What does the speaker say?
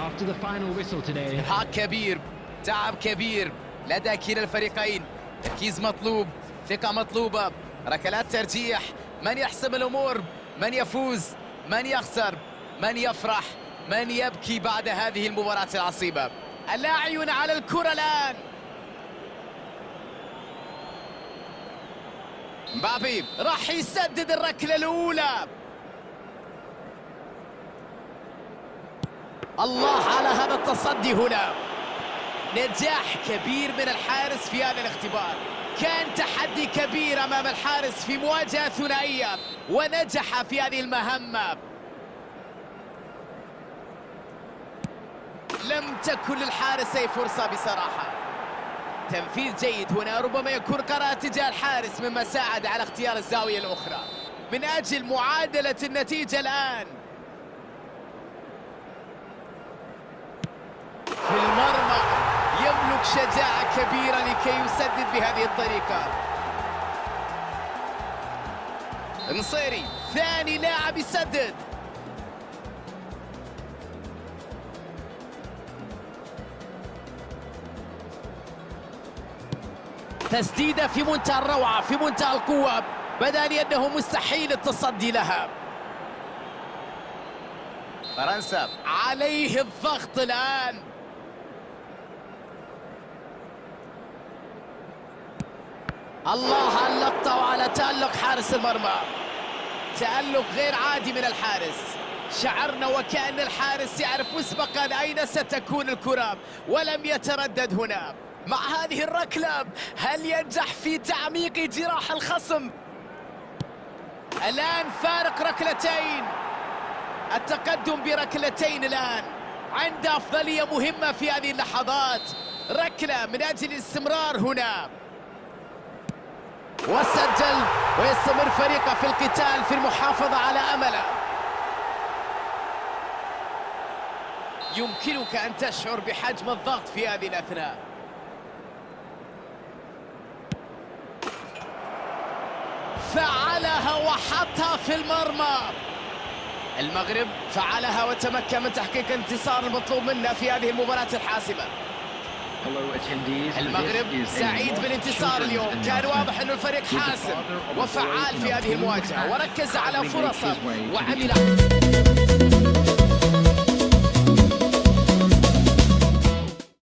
after the final whistle today. إرهاق كبير، تعب كبير لدى كلا الفريقين. تركيز مطلوب، ثقة مطلوبة، ركلات ترجيح. من يحسم الأمور؟ من يفوز؟ من يخسر؟ من يفرح؟ من يبكي بعد هذه المباراة العصيبة؟ اللاعبون على الكرة الآن. مبابي راح يسدد الركلة الأولى. الله على هذا التصدي هنا. نجاح كبير من الحارس في هذا الاختبار. كان تحدي كبير أمام الحارس في مواجهة ثنائية ونجح في هذه المهمة. لم تكن للحارس أي فرصة بصراحة. تنفيذ جيد هنا، ربما يكون قرار تجاه الحارس مما ساعد على اختيار الزاوية الأخرى من أجل معادلة النتيجة الآن. في المرمى يملك شجاعة كبيرة لكي يسدد بهذه الطريقة. نصيري ثاني لاعب يسدد. تسديدة في منتهى الروعة، في منتهى القوة، بدا لي أنه مستحيل التصدي لها. فرنسا عليه الضغط الآن. الله على اللقطة وعلى تألق حارس المرمى. تألق غير عادي من الحارس. شعرنا وكأن الحارس يعرف مسبقا أين ستكون الكرة ولم يتردد هنا. مع هذه الركلة هل ينجح في تعميق جراح الخصم؟ الآن فارق ركلتين، التقدم بركلتين الآن. عند أفضلية مهمة في هذه اللحظات، ركلة من أجل الاستمرار هنا. وسجل ويستمر فريقه في القتال في المحافظة على أمله. يمكنك أن تشعر بحجم الضغط في هذه الأثناء. فعلها وحطها في المرمى. المغرب فعلها وتمكن من تحقيق الانتصار المطلوب منه في هذه المباراة الحاسمة. المغرب سعيد بالانتصار اليوم. كان واضح أن الفريق حاسم وفعال في هذه المواجهة وركز على فرصه وعمل